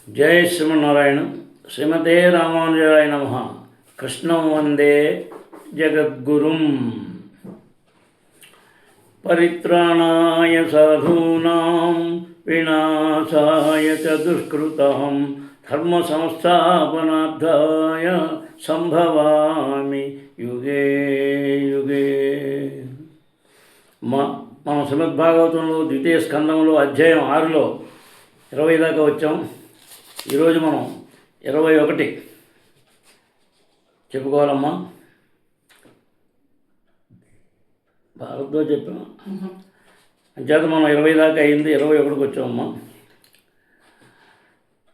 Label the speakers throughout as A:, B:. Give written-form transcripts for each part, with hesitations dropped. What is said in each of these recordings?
A: జై శ్రీమన్నారాయణ. శ్రీమతే రామానుజాయ నమః. కృష్ణం వందే జగద్గురుం. పరిత్రాణాయ సాధూనాం వినాశాయ చ దుష్కృతాం ధర్మ సంస్థాపనార్థాయ సంభవామి యుగే యుగే. మనం శ్రీమద్భాగవతంలో ద్వితీయ స్కందంలో అధ్యాయం 6లో 20 దాకా వచ్చాం. ఈరోజు మనం 21 చెప్పుకోవాలమ్మా. భారత్లో చెప్పాం అంచేత మనం 20 దాకా అయింది, 21కి వచ్చామమ్మా.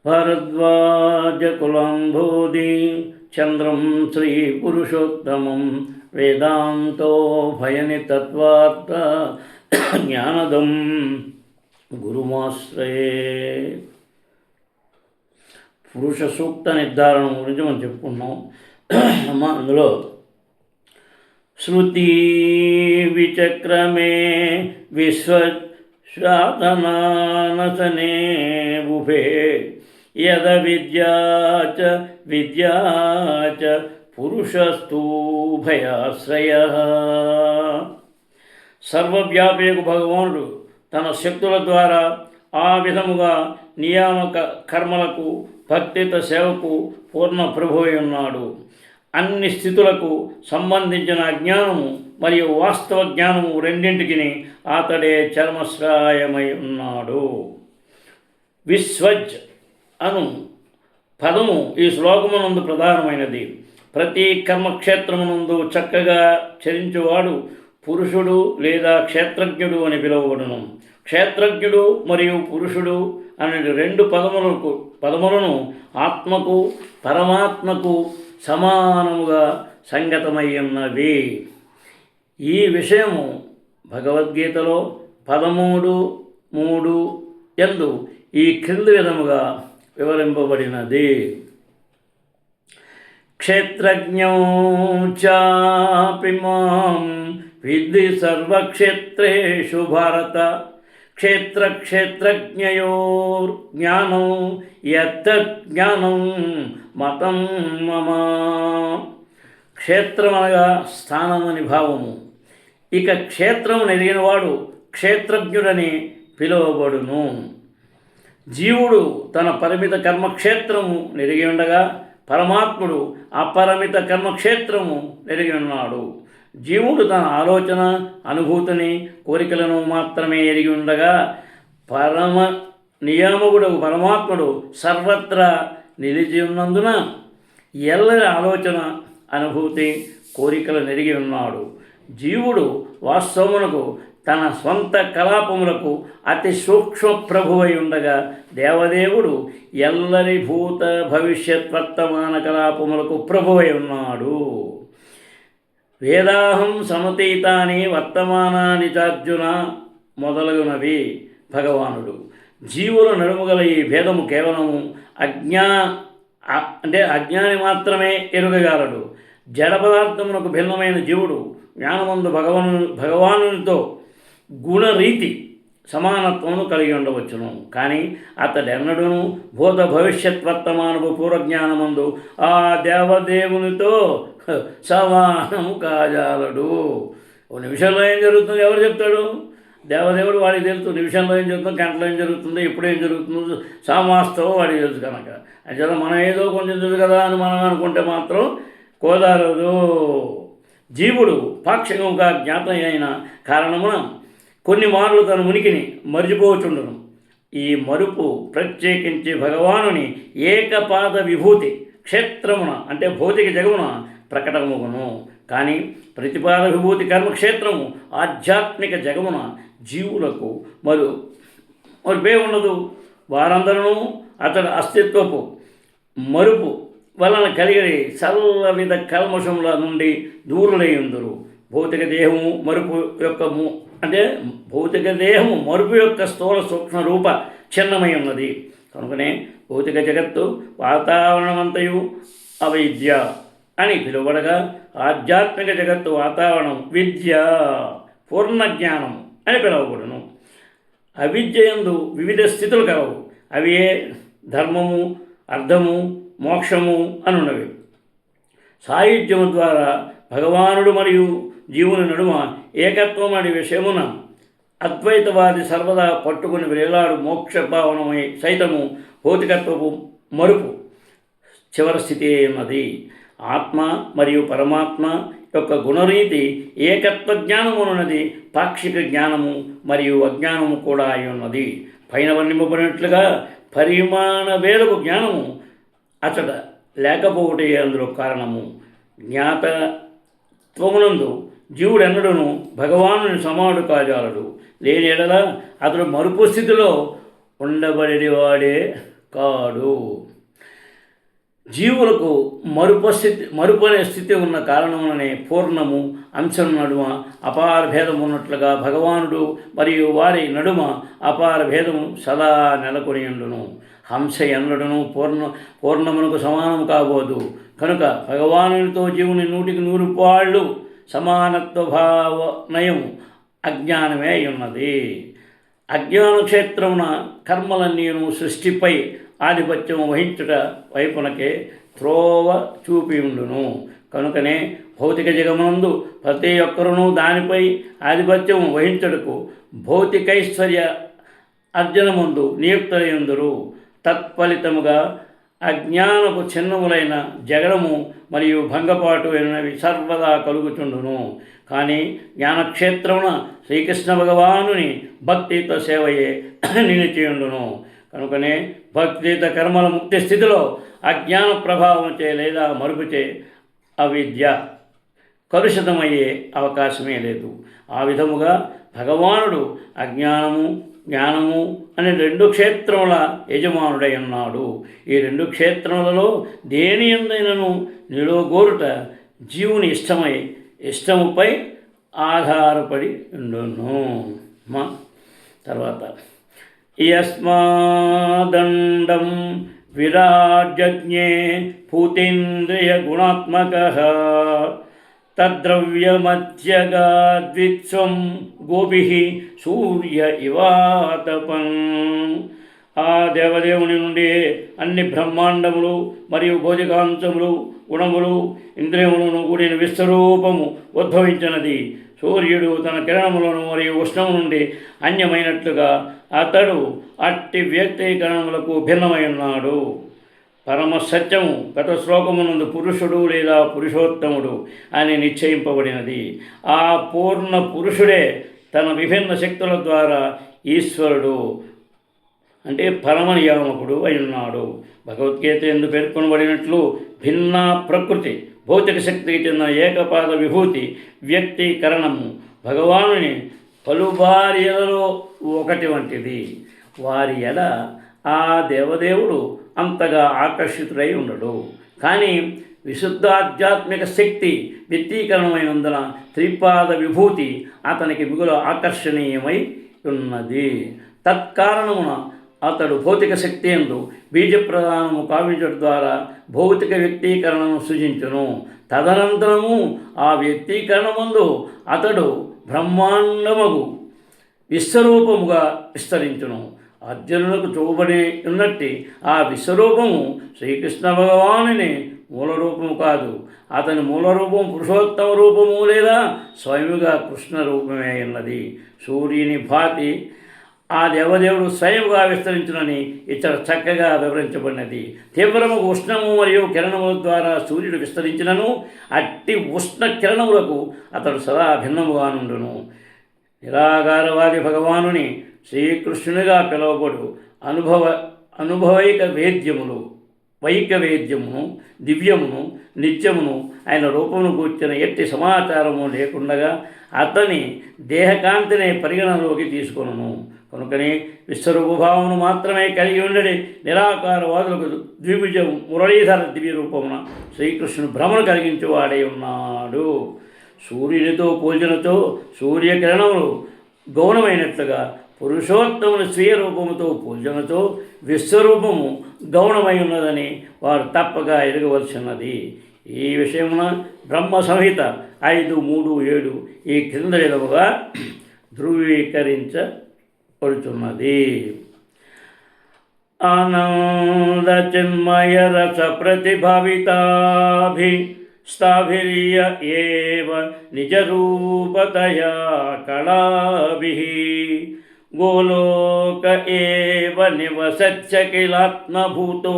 A: భారద్వాజ కులంబోధి చంద్రం శ్రీ పురుషోత్తమం వేదాంతో భయని తత్వార్థ జ్ఞానదం గురుమాశ్రయే. పురుష సూక్త నిర్ధారణం గురించి మనం చెప్పుకున్నాం అమ్మా. అందులో శృతి విచక్రమే విశ్వశాతనానసనే ఉభే యద విద్యాచ పురుషస్తు భయాశ్రయః. సర్వవ్యాపేకు భగవానుడు తన శక్తుల ద్వారా ఆ విధముగా నియామక కర్మలకు భక్తిత సేవకు పూర్ణ ప్రభువై ఉన్నాడు. అన్ని స్థితులకు సంబంధించిన అజ్ఞానము మరియు వాస్తవ జ్ఞానము రెండింటికి అతడే చర్మశ్రాయమై ఉన్నాడు. విశ్వజ్ అను పదము ఈ శ్లోకమునందు ప్రధానమైనది. ప్రతి కర్మక్షేత్రమునందు చక్కగా చరించువాడు పురుషుడు లేదా క్షేత్రజ్ఞుడు అని పిలువబడును. క్షేత్రజ్ఞుడు మరియు పురుషుడు అనే 2 పదములను ఆత్మకు పరమాత్మకు సమానముగా సంగతమై ఉన్నవి. ఈ విషయము భగవద్గీతలో 13:3 యందు ఈ క్రింది విధముగా వివరింపబడినది. క్షేత్రజ్ఞో చాపి మాం విద్ధి సర్వక్షేత్రేషు భారత క్షేత్రజ్ఞయోర్జ్ఞానం యత్తజ్ఞానం మతం మమ. క్షేత్రమనగా స్థానమని భావము. ఇక క్షేత్రము ఎరిగినవాడు క్షేత్రజ్ఞుడని పిలువబడును. జీవుడు తన పరిమిత కర్మక్షేత్రము నెరిగి ఉండగా పరమాత్ముడు అపరిమిత కర్మక్షేత్రము నెరిగి ఉన్నాడు. జీవుడు తన ఆలోచన, అనుభూతిని, కోరికలను మాత్రమే ఎరిగి ఉండగా పరమ నియామకుడు పరమాత్ముడు సర్వత్రా నిలిచి ఉన్నందున ఎల్లరి ఆలోచన, అనుభూతి, కోరికలు నెరిగి ఉన్నాడు. జీవుడు వాస్తవమునకు తన స్వంత కలాపములకు అతి సూక్ష్మ ప్రభువై ఉండగా దేవదేవుడు ఎల్లరి భూత భవిష్యత్ వర్తమాన కలాపములకు ప్రభువై ఉన్నాడు. వేదాహం సమతీతాని వర్తమానాని చార్జున మొదలగునవి భగవానుడు. జీవుల నడుముగల ఈ భేదము కేవలము అజ్ఞాని మాత్రమే ఎరుగగలడు. జడ పదార్థమునకు భిన్నమైన జీవుడు జ్ఞానమందు భగవానునితో గుణరీతి సమానత్వమును కలిగి ఉండవచ్చును. కానీ అతడెన్నడూను భూత భవిష్యత్ వర్తమానపు పూర్వజ్ఞానమందు ఆ దేవదేవునితో సమానము కాజాలడు. ఓ నిమిషంలో ఏం జరుగుతుందో ఎవరు చెప్తాడు? దేవదేవుడు వాడికి తెలుసు. నిమిషంలో ఏం జరుగుతుందో, గంటలో ఏం జరుగుతుందో, ఎప్పుడు ఏం జరుగుతుందో సామాస్తవం వాడికి తెలుసు. కనుక అంచేత మనం ఏదో కొంచెం తెలుసు కదా అని మనం అనుకుంటే మాత్రం కుదరదు. జీవుడు పాక్షికంగా జ్ఞాతం అయిన కారణమున కొన్ని మార్లు తన ఉనికిని మరిచిపోవచ్చుండును. ఈ మరుపు ప్రత్యేకించి భగవానుని ఏకపాద విభూతి క్షేత్రమున అంటే భౌతిక జగమున ప్రకటమగును. కానీ ప్రతిపాద విభూతి కర్మక్షేత్రము ఆధ్యాత్మిక జగమున జీవులకు మరుపే ఉండదు. వారందరూ అతడి అస్తిత్వపు మరుపు వలన కలిగి సర్వవిధ కల్మషముల నుండి దూరులై ఉందరు. భౌతిక దేహము మరుపు యొక్క భౌతిక దేహము మరుపు యొక్క స్థూల సూక్ష్మ రూప చిన్నమై ఉన్నది. కనుకనే భౌతిక జగత్తు వాతావరణమంతయు అవిద్య అని పిలువబడగా ఆధ్యాత్మిక జగత్తు వాతావరణం విద్య పూర్ణ జ్ఞానం అని పిలువబడును. అవిద్యయందు వివిధ స్థితులు కలవు. అవి ధర్మము, అర్థము, మోక్షము అనున్నవి. సాయుధ్యము ద్వారా భగవానుడు మరియు జీవుని నడుమ ఏకత్వం అనే విషయమున అద్వైతవాది సర్వదా పట్టుకుని వేలాడు మోక్ష భావనమై సైతము భౌతికత్వపు మరుపు చివరి స్థితి ఉన్నది. ఆత్మ మరియు పరమాత్మ యొక్క గుణరీతి ఏకత్వ జ్ఞానము ఉన్నది, పాక్షిక జ్ఞానము మరియు అజ్ఞానము కూడా అయి ఉన్నది. పైన వర్ణింపబడినట్లుగా పరిమాణ భేదపు జ్ఞానము అచట లేకపోవటే అందులో కారణము. జ్ఞాతత్వమునందు జీవుడెన్నడూను భగవానుని సమానుడు కాజాలడు. లేని ఎడల అతడు మరుపు స్థితిలో ఉండబడేవాడే కాడు. జీవులకు మరుపు అనే స్థితి ఉన్న కారణముననే పూర్ణము అంశం నడుమ అపార భేదం ఉన్నట్లుగా భగవానుడు మరియు వారి నడుమ అపార భేదము సదా నెలకొని ఉండును. హంస ఎన్నడును పూర్ణమునకు సమానము కాబోదు. కనుక భగవానునితో జీవుని 100కి 100 పాళ్ళు సమానత్వ భావనయము అజ్ఞానమే ఉన్నది. అజ్ఞాన క్షేత్రమున కర్మలన్నీను సృష్టిపై ఆధిపత్యం వహించుట వైపునకే త్రోవ చూపి ఉండును. కనుకనే భౌతిక జగమునందు ప్రతి ఒక్కరును దానిపై ఆధిపత్యం వహించుటకు భౌతికైశ్వర్య అర్జనముందు నియుక్తులైందురు. తత్ఫలితముగా అజ్ఞానపు చిన్నములైన జగడము మరియు భంగపాటు అయినవి సర్వదా కలుగుచుండును. కానీ జ్ఞానక్షేత్రమున శ్రీకృష్ణ భగవానుని భక్తితో సేవయే నిలిచియుండును. కనుకనే భక్తియుత కర్మల ముక్తి స్థితిలో అజ్ఞాన ప్రభావంచే లేదా మరుపుచే అవిద్య కలుషితమయ్యే అవకాశమే లేదు. ఆ విధముగా భగవానుడు అజ్ఞానము, జ్ఞానము అనే 2 క్షేత్రముల యజమానుడై ఉన్నాడు. ఈ 2 క్షేత్రములలో దేని యందైనను నిలువగోరుట జీవుని ఇష్టముపై ఆధారపడి ఉండును. తర్వాత యస్మాదండం విరాజజ్ఞే పూతేంద్రియ గుణాత్మకః తద్ద్రవ్యమధ్యగాద్విత్స్వం గోపిః సూర్య ఇవాతపన్. ఆ దేవదేవుని నుండి అన్ని బ్రహ్మాండములు మరియు భౌతికాంశములు, గుణములు, ఇంద్రియములను కూడిన విశ్వరూపము ఉద్భవించినది. సూర్యుడు తన కిరణములను మరియు ఉష్ణము నుండి అన్యమైనట్లుగా అతడు అట్టి వ్యక్తీకరణములకు భిన్నమై ఉన్నాడు. పరమసత్యము గత శ్లోకమునందు పురుషుడు లేదా పురుషోత్తముడు అని నిశ్చయింపబడినది. ఆ పూర్ణ పురుషుడే తన విభిన్న శక్తుల ద్వారా ఈశ్వరుడు అంటే పరమనియామకుడు అయి ఉన్నాడు. భగవద్గీత ఎందు పేర్కొనబడినట్లు భిన్న ప్రకృతి భౌతిక శక్తికి చెందిన ఏకపాద విభూతి వ్యక్తీకరణము భగవానుని పలుభార్యలలో ఒకటి వంటిది. వారి ఎడ ఆ దేవదేవుడు అంతగా ఆకర్షితుడై ఉండడు. కానీ విశుద్ధాధ్యాత్మిక శక్తి వ్యక్తీకరణమైనందున త్రిపాద విభూతి అతనికి మిగులు ఆకర్షణీయమై ఉన్నది. తత్కారణమున అతడు భౌతిక శక్తి యందు బీజప్రదానము కావించడం ద్వారా భౌతిక వ్యక్తీకరణను సృజించును. తదనంతరము ఆ వ్యక్తీకరణమందు అతడు బ్రహ్మాండముగు విశ్వరూపముగా విస్తరించును. అర్జునులకు చూపబడి ఉన్నట్టి ఆ విశ్వరూపము శ్రీకృష్ణ భగవానుని మూలరూపము కాదు. అతని మూలరూపం పురుషోత్తమ రూపము లేదా స్వయముగా కృష్ణ రూపమే ఉన్నది. సూర్యుని భాతి ఆ దేవదేవుడు స్వయముగా విస్తరించునని ఇక్కడ చక్కగా వివరించబడినది. తీవ్రము ఉష్ణము మరియు కిరణముల ద్వారా సూర్యుడు విస్తరించినను అట్టి ఉష్ణ కిరణములకు అతడు సదా భిన్నముగా నుండును. నిరాకారవాది భగవానుని శ్రీకృష్ణునిగా పిలువబడు అనుభవైక వేద్యమును దివ్యమును నిత్యమును ఆయన రూపమును కూర్చిన ఎట్టి సమాచారము లేకుండగా అతని దేహకాంతిని పరిగణలోకి తీసుకొనును. కనుకనే విశ్వరూపభావమును మాత్రమే కలిగి ఉండడి నిరాకారవాదులకు ద్విభుజ మురళీధర దివ్య రూపమున శ్రీకృష్ణుడు భ్రమను కలిగించేవాడై ఉన్నాడు. సూర్యునితో పోల్చినతో సూర్యకిరణములు గౌణమైనట్లుగా పురుషోత్తముని స్వీయ రూపముతో పోల్చినతో విశ్వరూపము గౌణమై ఉన్నదని వారు తప్పగా ఎరగవలసినది. ఈ విషయమున బ్రహ్మ సంహిత 5.3.7 ఈ క్రింద విధముగా ధృవీకరించబడుతున్నది. आनन्दचिन्मयरसप्रतिभाविताभिस्ताभिर्य एव निजरूपतया कलाभिः गोलोक एव निवसत्य किलात्मभूतो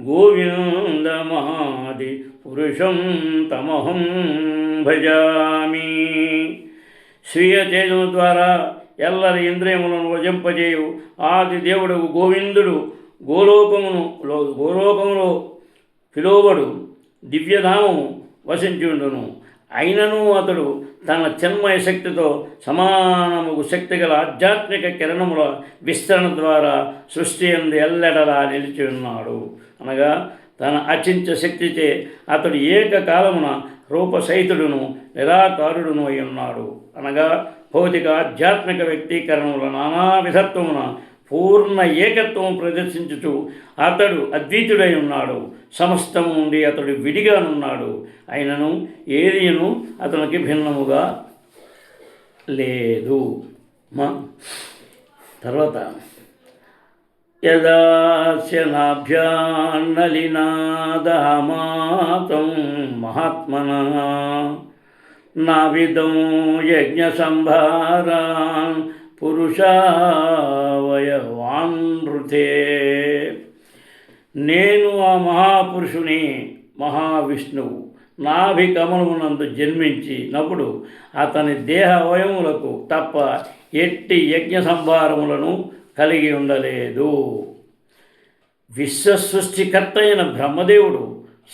A: गोविन्दमादि पुरुषं तमहं भजामि. స్వీయ తేజము ద్వారా ఎల్లరి ఇంద్రియములను వజింపజేయు ఆది దేవుడు గోవిందుడు గోలోకములో పిలువబడు దివ్యధామము వసించుండును. అయినను అతడు తన చిన్మయ శక్తితో సమానముగు శక్తి గల ఆధ్యాత్మిక కిరణముల విస్తరణ ద్వారా సృష్టి యందు ఎల్లెడలా నిలిచి ఉన్నాడు. అనగా తన అచింత్య శక్తిచే అతడు ఏకకాలమున రూపసహితుడును నిరాకారుడును అయి ఉన్నాడు. అనగా భౌతిక ఆధ్యాత్మిక వ్యక్తీకరణముల నానా విధత్వమున పూర్ణ ఏకత్వం ప్రదర్శించుచు అతడు అద్వితుడై ఉన్నాడు. సమస్తము నుండి అతడు విడిగానున్నాడు. అయినను ఏదియను అతనికి భిన్నముగా లేదు. తర్వాత యదాస్యనాభ్యాన్నలినాదమాతం మహాత్మనా నావిదం యజ్ఞ సంభారాన్ పురుషావయవాన్ృతే. నేను ఆ మహాపురుషుని మహావిష్ణువు నాభి కమలమునందు జన్మించినప్పుడు అతని దేహ అవయములకు తప్ప ఎట్టి యజ్ఞ సంభారములను కలిగి ఉండలేదు. విశ్వసృష్టికర్త అయిన బ్రహ్మదేవుడు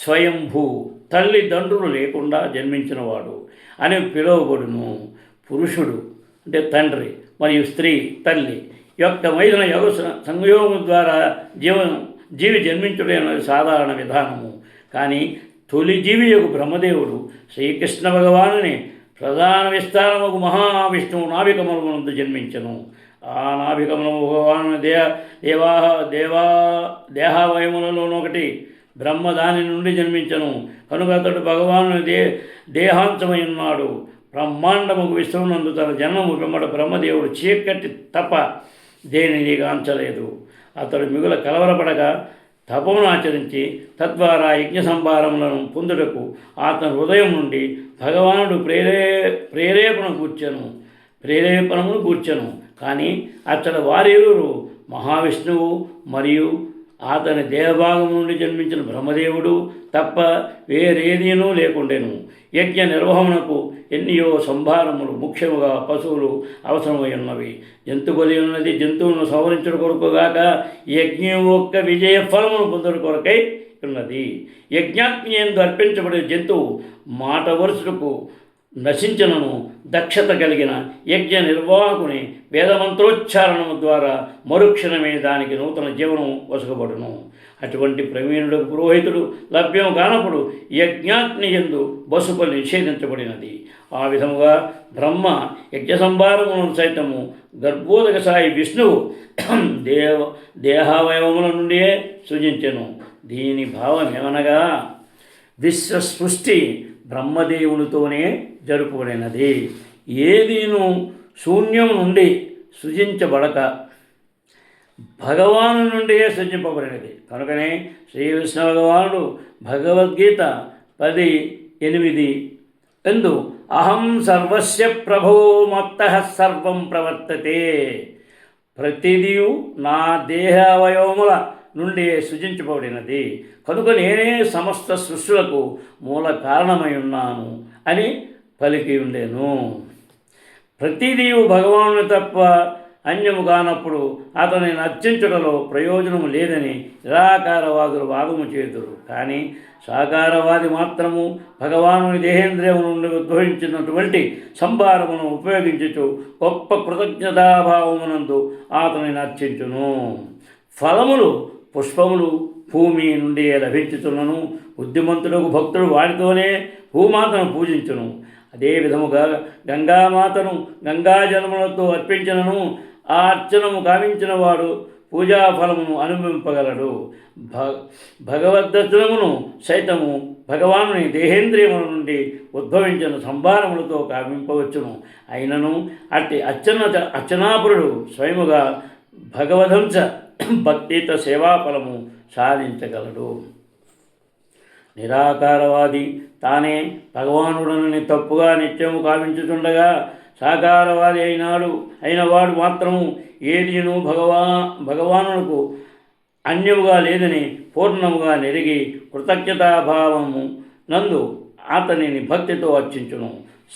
A: స్వయంభూ తల్లిదండ్రులు లేకుండా జన్మించినవాడు అని పిలువబడును. పురుషుడు అంటే తండ్రి మరియు స్త్రీ తల్లి యొక్క మైదన యోగ సంయోగం ద్వారా జీవి జన్మించుడే అనేది సాధారణ విధానము. కానీ తొలి జీవి యొక్క బ్రహ్మదేవుడు శ్రీకృష్ణ భగవానుని ప్రధాన విస్తారముకు మహావిష్ణువు నాభికమలమునందు జన్మించను. ఆ నాభికమలము భగవాను దేహావయములలోనొకటి బ్రహ్మ దాని నుండి జన్మించను. కనుక అతడు భగవాను దేహాంశమై ఉన్నాడు. బ్రహ్మాండముకు విశ్వమునందు తన జన్మము వెంబడ బ్రహ్మదేవుడు చీకటి తప దేనిని గాంచలేదు. అతడు మిగుల కలవరపడక తపమును ఆచరించి తద్వారా యజ్ఞ సంభారములను పొందుటకు అతని హృదయం నుండి భగవానుడు ప్రేరేపణమును కూర్చెను. కానీ అతడు వారిరువురు మహావిష్ణువు మరియు అతని దేహభాగం నుండి జన్మించిన బ్రహ్మదేవుడు తప్ప వేరేదీనూ లేకుండెను. యజ్ఞ నిర్వహణకు ఎన్నియో సంభారములు ముఖ్యముగా పశువులు అవసరమై ఉన్నవి. జంతు బలి ఉన్నది జంతువులను సంహరించడం కొరకుగాక యజ్ఞం యొక్క విజయ ఫలమును పొందడం కొరకై ఉన్నది. యజ్ఞాగ్ని యందు అర్పించబడే జంతువు మాట వరుసకు నశించనను దక్షత కలిగిన యజ్ఞ నిర్వాహకుని వేదమంత్రోచ్చారణము ద్వారా మరుక్షణమే దానికి నూతన జీవనం వసగబడును. అటువంటి ప్రవీణుడు పురోహితుడు లభ్యం కానప్పుడు యజ్ఞాగ్ని యందు బసుపలు నిషేధించబడినది. ఆ విధముగా బ్రహ్మ యజ్ఞ సంభారములను సైతము గర్భోదక సాయి విష్ణువు దేహావయవముల నుండియే సృజించెను. దీని భావం ఏమనగా విశ్వసృష్టి బ్రహ్మదేవునితోనే జరుపబడినది. ఏదీను శూన్యం నుండి సృజించబడక భగవాను నుండే సృజింపబడినది. కనుకనే శ్రీ విష్ణు భగవానుడు భగవద్గీత 10:8 ఎందు అహం సర్వస్య ప్రభో మత్తః సర్వం ప్రవర్తతే. ప్రతిదియు నా దేహావయవముల నుండి సృజించబడినది. కనుక నేనే సమస్త సృష్టిలకు మూల కారణమై ఉన్నాను అని పలికి ఉండేను. ప్రతిదీవు భగవానుని తప్ప అన్యము కానప్పుడు అతనిని అర్చించుటలో ప్రయోజనము లేదని నిరాకారవాదులు వాదము చేదురు. కానీ సాకారవాది మాత్రము భగవానుని దేహేంద్రియము నుండి ఉద్భవించినటువంటి సంభారమును ఉపయోగించుచు గొప్ప కృతజ్ఞతాభావమునందు అతనిని అర్చించును. ఫలములు పుష్పములు భూమి నుండి లభించుతున్నను. బుద్ధిమంతులకు భక్తుడు వాటితోనే భూమాతను పూజించును. అదే విధముగా గంగామాతను గంగాజలములతో అర్పించినను ఆ అర్చనము గావించిన వాడు పూజాఫలమును అనుభవింపగలడు. భగవద్దర్శనమును సైతము భగవానుని దేహేంద్రియముల నుండి ఉద్భవించిన సంభారములతో కావింపవచ్చును. అయినను అట్టి అర్చనాపురుడు స్వయముగా భగవదంశ భక్తితో సేవాఫలము సాధించగలడు. నిరాకారవాది తానే భగవానుడనని తప్పుగా నిత్యము కావించుచుండగా సాకారవాది అయినవాడు మాత్రము ఏదిను భగవానునకు అన్యముగా లేదని పూర్ణముగా నెరిగి కృతజ్ఞతాభావము నందు అతనిని భక్తితో అర్చించును.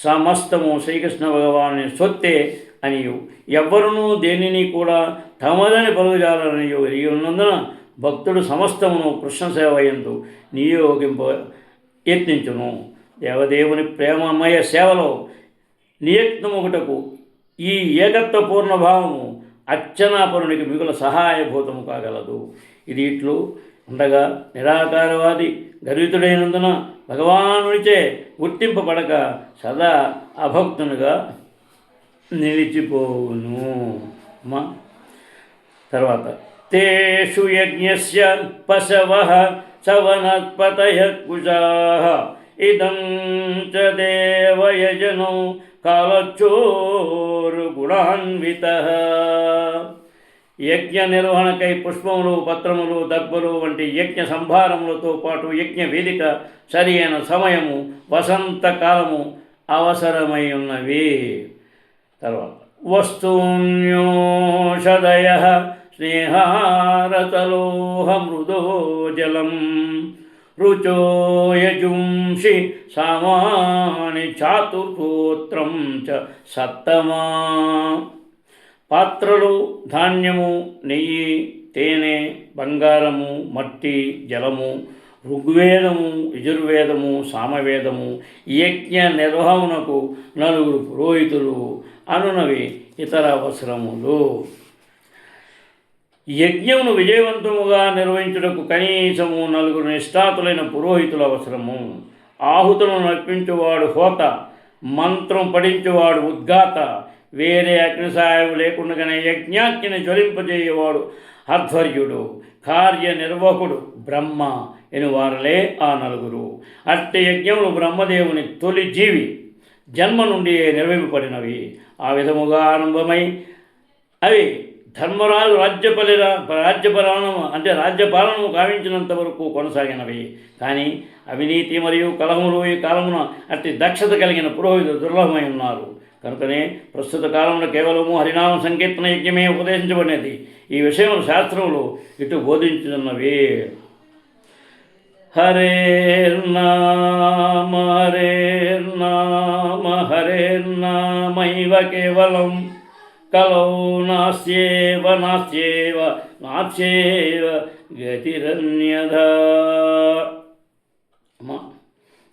A: సమస్తము శ్రీకృష్ణ భగవాను సొత్తే అనియు ఎవ్వరునూ దేనిని కూడా తమదని పలుకుజాలనియు ఎరిగి ఉన్నందున భక్తుడు సమస్తమును కృష్ణ సేవ యందు నియోగింప యత్నించును. దేవదేవుని ప్రేమమయ సేవలో నియత్నముగుటకు ఈ ఏకత్వ పూర్ణభావము అర్చనాపరునికి మిగుల సహాయభూతము కాగలదు. ఇది ఇట్లు ఉండగా నిరాకారవాది గర్వితుడైనందున భగవానుడిచే గుర్తింపబడక సదా అభక్తునిగా నిలిచిపోవును. తర్వాత తేషు యజ్ఞస్య పశవః చవనత్పతయ కుజాః ఇదం చ దేవయజనో కాలచోరు గుణాన్వితః. యజ్ఞ నిర్వహణకై పుష్పములు, పత్రములు, దర్భలు వంటి యజ్ఞ సంభారములతో పాటు యజ్ఞ వేదిక, సరి అయిన సమయము, వసంతకాలము అవసరమై ఉన్నవి. తర్వాత వస్తూన్యోషధయ స్నేహారతలోహ మృదో జలం రుచో యజుంషి సామాని చాతుర్గోత్రం చ సత్తమా. పాత్రలు, ధాన్యము, నెయ్యి, తేనె, బంగారము, మట్టి, జలము, ఋగ్వేదము, యజుర్వేదము, సామవేదము, యజ్ఞ నిర్వహణకు 4 పురోహితులు అనునవి ఇతర అవసరములు. యజ్ఞమును విజయవంతముగా నిర్వహించుటకు కనీసము 4 నిష్ఠాతులైన పురోహితుల అవసరము. ఆహుతులను అర్పించువాడు హోత, మంత్రం పఠించువాడు ఉద్గాత, వేరే అగ్ని సహాయం లేకుండానే యజ్ఞాగ్ని జ్వలింపజేయవాడు అధ్వర్యుడు, కార్యనిర్వాహకుడు బ్రహ్మ ఎనువారలే ఆ 4. అట్టి యజ్ఞములు బ్రహ్మదేవుని తొలి జీవి జన్మ నుండి నిర్వహింపబడినవి. ఆ విధముగా ఆరంభమై అవి ధర్మరాజు రాజ్యపాలనము గావించినంత వరకు కొనసాగినవి. కానీ అవినీతి మరియు కలహములు ఈ కాలమున అట్టి దక్షత కలిగిన పురోహితులు దుర్లభమై ఉన్నారు. కనుకనే ప్రస్తుత కాలంలో కేవలము హరినామ సంకీర్తన యజ్ఞమే ఉపదేశించబడినది. ఈ విషయములు శాస్త్రములు ఇటు బోధించుతున్నవి. హరేర్నామ హరేర్నామ హరేర్నామైవ కేవలం కలౌ నాస్యేవ నాస్యేవ నాస్యేవ గతిరన్యథా.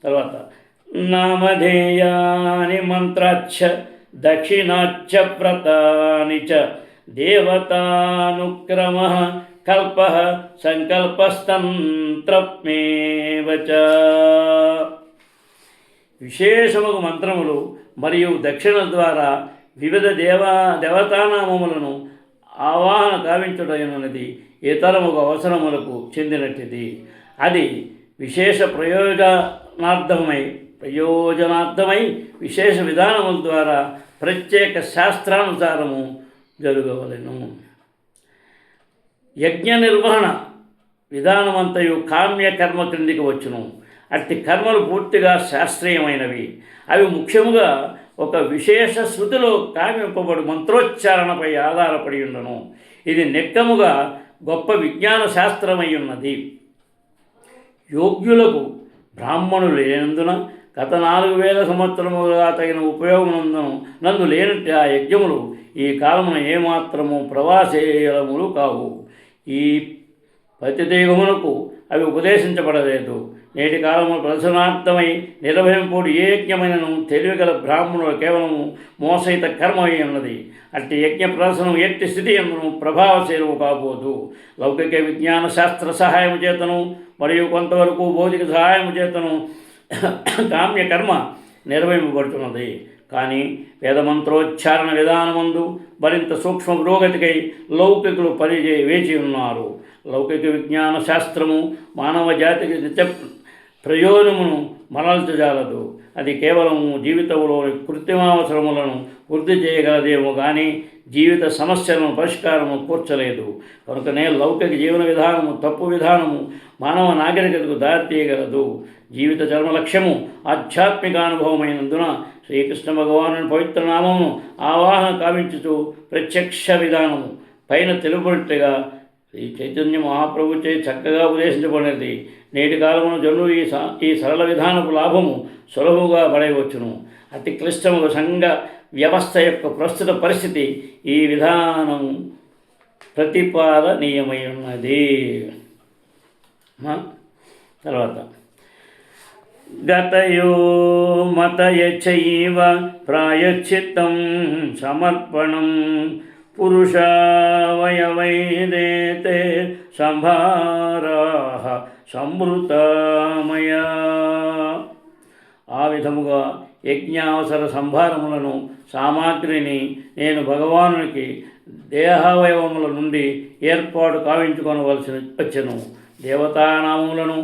A: తర్వాత నామధేయాని మంత్రాచ్చ దక్షిణాచ్చ వ్రతాని చ దేవతానుక్రమః కల్పః సంకల్పస్తంత్రమేవ చ. విశేషముగు మంత్రములు మరియు దక్షిణ ద్వారా వివిధ దేవతానామములను ఆవాహన కావించుటనున్నది ఇతరముగు అవసరములకు చెందినట్టిది. అది విశేష ప్రయోజనార్థమై విశేష విధానముల ద్వారా ప్రత్యేక శాస్త్రానుసారము జరగవలెను. యజ్ఞ నిర్వహణ విధానమంతయు కామ్య కర్మ క్రిందికి వచ్చును. అట్టి కర్మలు పూర్తిగా శాస్త్రీయమైనవి. అవి ముఖ్యముగా ఒక విశేష శృతిలో కామింపబడు మంత్రోచ్చారణపై ఆధారపడి ఉండను. ఇది నిక్కముగా గొప్ప విజ్ఞాన శాస్త్రమై ఉన్నది. యోగ్యులకు బ్రాహ్మణులు లేనందున గత 4000 సంవత్సరములుగా తగిన ఉపయోగమునందు లేనట్టు ఆ యజ్ఞములు ఈ కాలమున ఏమాత్రము ప్రవాసేయములు కావు. ఈ ప్రతిదేహమునకు అవి ఉపదేశించబడలేదు. నేటి కాలము ప్రదర్శనార్థమై నిర్వహింపుడు ఏ యజ్ఞమైనను తెలివిగల బ్రాహ్మణులు కేవలము మోసహిత కర్మ అయి ఉన్నది. అట్టి యజ్ఞ ప్రదర్శనం ఎట్టి స్థితి ఎందును ప్రభావశీలము కాబోదు. లౌకిక విజ్ఞాన శాస్త్ర సహాయము చేతను మరియు కొంతవరకు భౌతిక సహాయము చేతను కామ్యకర్మ నిర్వహింపబడుతున్నది. కానీ వేదమంత్రోచ్చారణ విధానమందు మరింత సూక్ష్మ పురోగతికై లౌకికులు వేచి ఉన్నారు. లౌకిక విజ్ఞాన శాస్త్రము మానవ జాతికి నిత్య ప్రయోజనమును మరల్చజాలదు. అది కేవలం జీవితంలోని కృత్రిమావసరములను వృద్ధి చేయగలదేమో కానీ జీవిత సమస్యలను పరిష్కారము కూర్చలేదు. కనుకనే లౌకిక జీవన విధానము తప్పు విధానము మానవ నాగరికతకు దారితీయగలదు. జీవిత జన్మ లక్ష్యము ఆధ్యాత్మిక అనుభవమైనందున శ్రీకృష్ణ భగవాను పవిత్ర నామమును ఆవాహన కావించుతూ ప్రత్యక్ష విధానము పైన తెలుపునట్టుగా శ్రీ చైతన్య మహాప్రభుచే చక్కగా ఉపదేశించబడినది. నేటి కాలమున జనులు ఈ సరళ విధానపు లాభము సులభముగా పడవచ్చును. అతి క్లిష్టముగా సంఘ వ్యవస్థ యొక్క ప్రస్తుత పరిస్థితి ఈ విధానము ప్రతిపాదనీయమై ఉన్నది. తర్వాత గతయో మతయచైవ ప్రాయశ్చిత్తం సమర్పణం పురుషావయవైరేతే సంభారాః సంవృతమయా. ఆ విధముగా యజ్ఞావసర సంభారములను సామాగ్రిని నేను భగవానునికి దేహావయవముల నుండి ఏర్పాటు కావించుకొనవలసి వచ్చెను. దేవతానామములను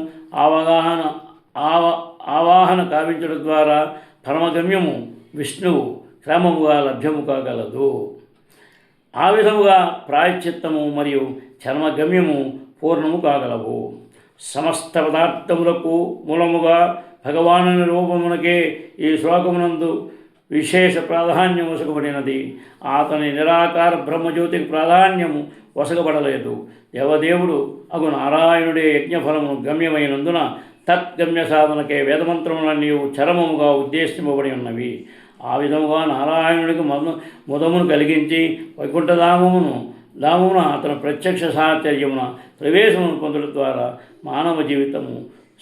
A: ఆవాహన కావించడం ద్వారా పరమగమ్యము విష్ణువు క్రమముగా లభ్యము కాగలదు. ఆ విధముగా ప్రాయశ్చిత్తము మరియు చర్మగమ్యము పూర్ణము కాగలవు. సమస్త పదార్థములకు మూలముగా భగవాను రూపమునకే ఈ శ్లోకమునందు విశేష ప్రాధాన్యం వసగబడినది. అతని నిరాకార బ్రహ్మజ్యోతికి ప్రాధాన్యము వసగబడలేదు. దేవదేవుడు అగు నారాయణుడే యజ్ఞఫలమును గమ్యమైనందున తద్గమ్య సాధనకే వేదమంత్రములన్నీ చరమముగా ఉద్దేశింపబడి ఉన్నవి. ఆ విధముగా నారాయణుడికి ముదమును కలిగించి వైకుంఠధామమున అతని ప్రత్యక్ష సాహచర్యమున ప్రవేశమును పొందడం ద్వారా మానవ జీవితము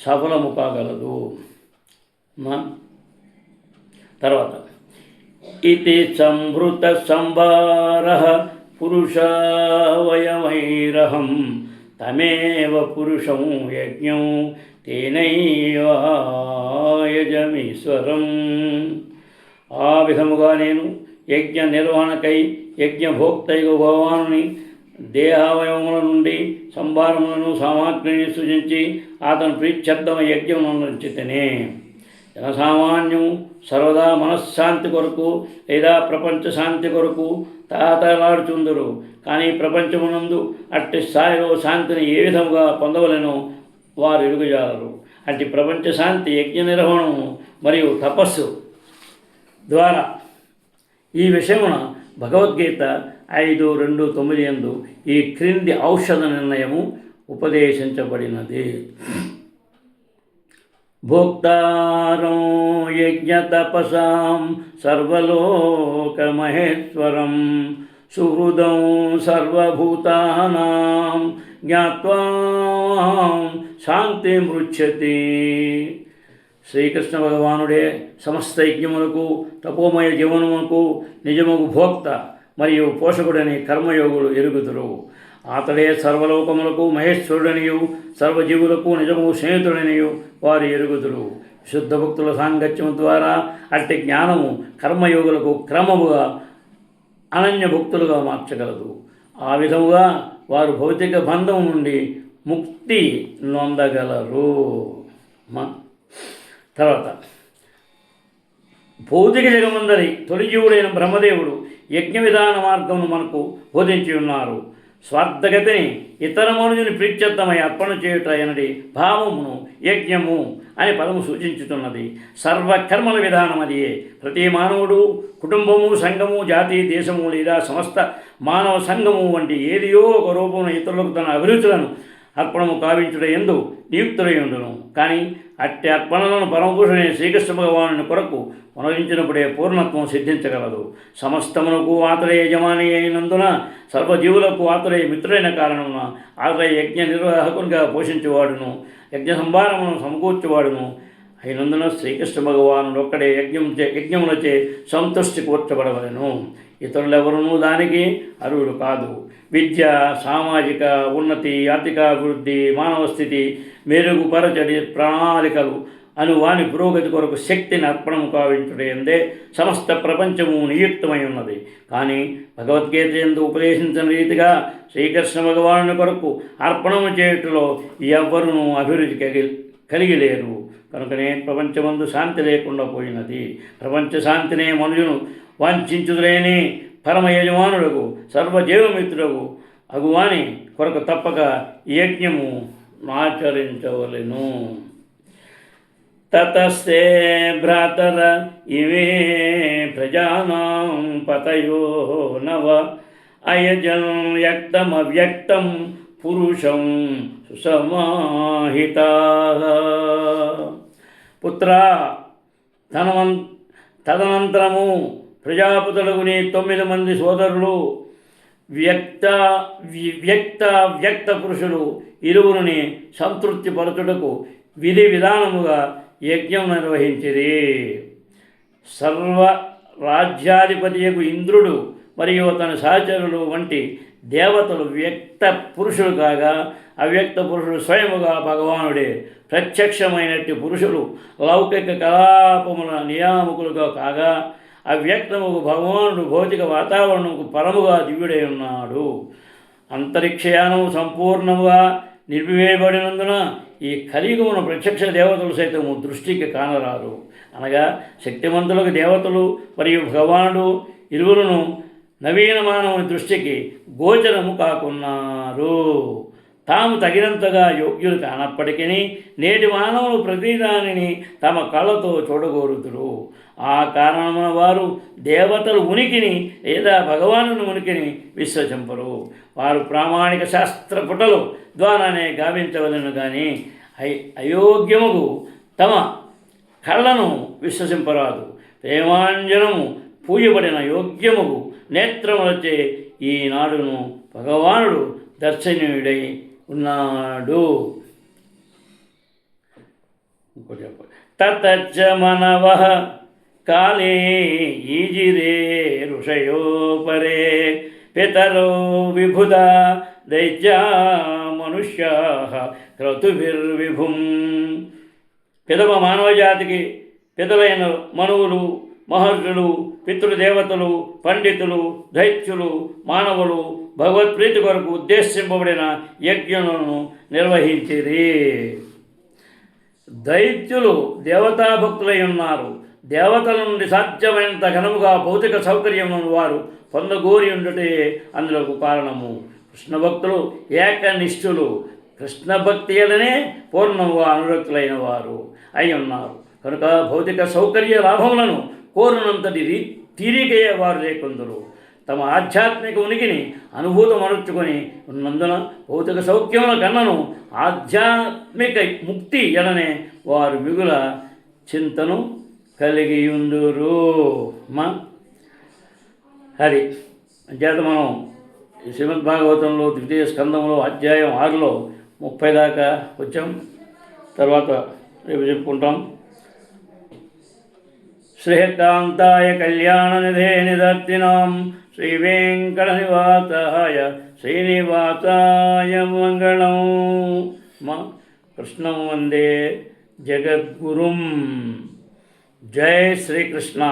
A: సఫలము కాగలదు. తర్వాత ఇది సంభృత సంభారః పురుషావయవైరహం తమేవ పురుషం యజ్ఞం తేనైవాయజమీశ్వరం. ఆ విధముగా నేను యజ్ఞ నిర్వహణకై యజ్ఞభోక్తైగు భగవానుని దేహావయవముల నుండి సంభారములను సామాగ్రిని సృజించి అతను ప్రీత్యర్థమ యజ్ఞములను రచితనే. జనసామాన్యము సర్వదా మనశ్శాంతి కొరకు లేదా ప్రపంచ శాంతి కొరకు తాతలాడుచుందరు. కానీ ప్రపంచమునందు అట్టి స్థాయిలో శాంతిని ఏ విధముగా పొందవలెనో వారు ఎరుగజాలరు. అట్టి ప్రపంచ శాంతి యజ్ఞ నిర్వహణము మరియు తపస్సు ద్వారా ఈ విషయమున భగవద్గీత 5:2-9 యందు ఈ క్రింది ఔషధ నిర్ణయము ఉపదేశించబడినది. భోక్తారం యజ్ఞతపసాం సర్వలోకమహేశ్వరం సుహృదం సర్వభూతానాం జ్ఞాత్వా శాంతి మృచ్యతి. శ్రీకృష్ణ భగవానుడే సమస్త యజ్ఞములకు తపోమయ జీవనములకు నిజముకు భోక్త మరియు పోషకుడని కర్మయోగులు ఎరుగుదురు. అతడే సర్వలోకములకు మహేశ్వరుడనియు సర్వజీవులకు నిజము స్నేహితుడనియు వారు ఎరుగుదురు. శుద్ధ భక్తుల సాంగత్యము ద్వారా అట్టి జ్ఞానము కర్మయోగులకు క్రమముగా అనన్య భక్తులుగా మార్చగలదు. ఆ విధముగా వారు భౌతిక బంధం నుండి ముక్తి నొందగలరు. తర్వాత భౌతిక జగమందరి తొలి జీవుడైన బ్రహ్మదేవుడు యజ్ఞ విధాన మార్గమును మనకు బోధించి ఉన్నారు. స్వార్థగతిని ఇతర మనుషుని ప్రీత్యర్థమై అర్పణ చేయుట అనడి భావమును యజ్ఞము అని పదము సూచించుతున్నది. సర్వకర్మల విధానం అదియే. ప్రతి మానవుడు కుటుంబము, సంఘము, జాతి, దేశము లేదా సమస్త మానవ సంఘము వంటి ఏదియో ఒక రూపమున ఇతరులకు తన అభిరుచులను అర్పణము కావించుట ఎందు నియుక్తులై ఉండును. కానీ అట్టి అర్పణలను పరమపురుషుడైన శ్రీకృష్ణ భగవానుని కొరకు పునరించినప్పుడే పూర్ణత్వం సిద్ధించగలదు. సమస్తమునకు ఆతడే యజమాని అయినందున సర్వజీవులకు ఆతడే మిత్రుడైన కారణమున ఆతడే యజ్ఞ నిర్వాహకునిగా పోషించేవాడును, యజ్ఞ సంభారమును సమకూర్చేవాడును అయినందున శ్రీకృష్ణ భగవానుడు ఒక్కడే యజ్ఞములచే సంతృష్టి కూర్చబడవలెను. ఇతరులెవరునూ దానికి అర్హులు కాదు. విద్య, సామాజిక ఉన్నతి, ఆర్థికాభివృద్ధి, మానవ స్థితి మెరుగుపరచడి ప్రణాళికలు అను వాని పురోగతి కొరకు శక్తిని అర్పణము కావించుటందే సమస్త ప్రపంచము నియుక్తమై ఉన్నది. కానీ భగవద్గీత యందు ఉపదేశించిన రీతిగా శ్రీకృష్ణ భగవానుని కొరకు అర్పణము చేయుటలో ఎవ్వరునూ అభివృద్ధి కలిగి లేరు. కనుకనే ప్రపంచమందు శాంతి లేకుండా పోయినది. ప్రపంచ శాంతినే మనుషును వాంఛించుదులేని పరమ యజమానులకు సర్వజీవమిత్రులకు అగువాని కొరకు తప్పక యజ్ఞము ఆచరించవలెను. తతస్తే భ్రాతర ఇవే ప్రజానాం పతయో నవ అయజన్ వ్యక్తమవ్యక్తం పురుషం సుసమాహితాః. పుత్ర, తదనంతరము ప్రజాపతులకు నీ 9 మంది సోదరులు వ్యక్త పురుషులు ఇరువురిని సంతృప్తిపరచుటకు విధి విధానముగా యజ్ఞం నిర్వహించిరి. సర్వ రాజ్యాధిపతియకు ఇంద్రుడు మరియు అతని సహచరులు వంటి దేవతలు వ్యక్త పురుషులు కాగా, అవ్యక్త పురుషుడు స్వయముగా భగవానుడే. ప్రత్యక్షమైనట్టి పురుషులు లౌకిక కలాపముల నియామకులుగా కాగా, అవ్యక్తముకు భగవానుడు భౌతిక వాతావరణముకు పరముగా దివ్యుడై ఉన్నాడు. అంతరిక్షయానము సంపూర్ణముగా నిలిపివేయబడినందున ఈ కలియుగమున ప్రత్యక్ష దేవతలు సైతము దృష్టికి కానరారు. అనగా శక్తిమంతులకు దేవతలు మరియు భగవానుడు ఇరువురును నవీన మానవుని దృష్టికి గోచరము కాకున్నారు. తాము తగినంతగా యోగ్యులు కానప్పటికీ నేటి మానవులు ప్రతిదానిని తమ కళ్ళతో చూడగోరుతురు. ఆ కారణమున వారు దేవతల ఉనికిని లేదా భగవానుని ఉనికిని విశ్వసింపరు. వారు ప్రామాణిక శాస్త్ర పుటలు ద్వారానే గావించవలను కానీ అయోగ్యముకు తమ కళ్ళను విశ్వసింపరాదు. ప్రేమాంజనము పూయబడిన యోగ్యముకు నేత్రములచే ఈనాడును భగవానుడు దర్శనీయుడై ఉన్నాడు. తతచ్చ మనవః కాలే ఈజిరే ఋషయో పరే పితరో విభుద దైత్యా మనుష్యాః క్రతుభిర్విభుం. పిదవ మానవజాతికి పితలైన మనువులు, మహర్షులు, పితృదేవతలు, పండితులు, దైత్యులు, మానవులు భగవత్ప్రీతి కొరకు ఉద్దేశింపబడిన యజ్ఞములను నిర్వహించిరి. దైత్యులు దేవతాభక్తులై ఉన్నారు. దేవతల నుండి సాధ్యమైనంత ఘనముగా భౌతిక సౌకర్యములను వారు పొందగోరి ఉండుటే అందులకు కారణము. కృష్ణ భక్తులు ఏకనిష్ఠులు, కృష్ణ భక్తి అనే పూర్ణముగా అనురక్తులైన వారు అయి ఉన్నారు. కనుక భౌతిక సౌకర్య లాభములను కోరినంతటి తీరికయ్యే వారు లేకుందరు. తమ ఆధ్యాత్మిక ఉనికిని అనుభూతమరుచుకొని ఉన్నందున భౌతిక సౌఖ్యముల కన్నను ఆధ్యాత్మిక ముక్తి ఎడనే వారు మిగుల చింతను కలిగియుందురు. అది అంచేత మనం శ్రీమద్భాగవతంలో 2వ స్కందంలో అధ్యాయం 6లో 30 దాకా వచ్చాం. తర్వాత రేపు చెప్పుకుంటాం. శ్రీకాంతాయ కళ్యాణనిధే నిదర్తినాం శ్రీవేంకటనివాసాయ శ్రీనివాసాయ మంగళం. కృష్ణం వందే జగద్గురుం. జై శ్రీకృష్ణ.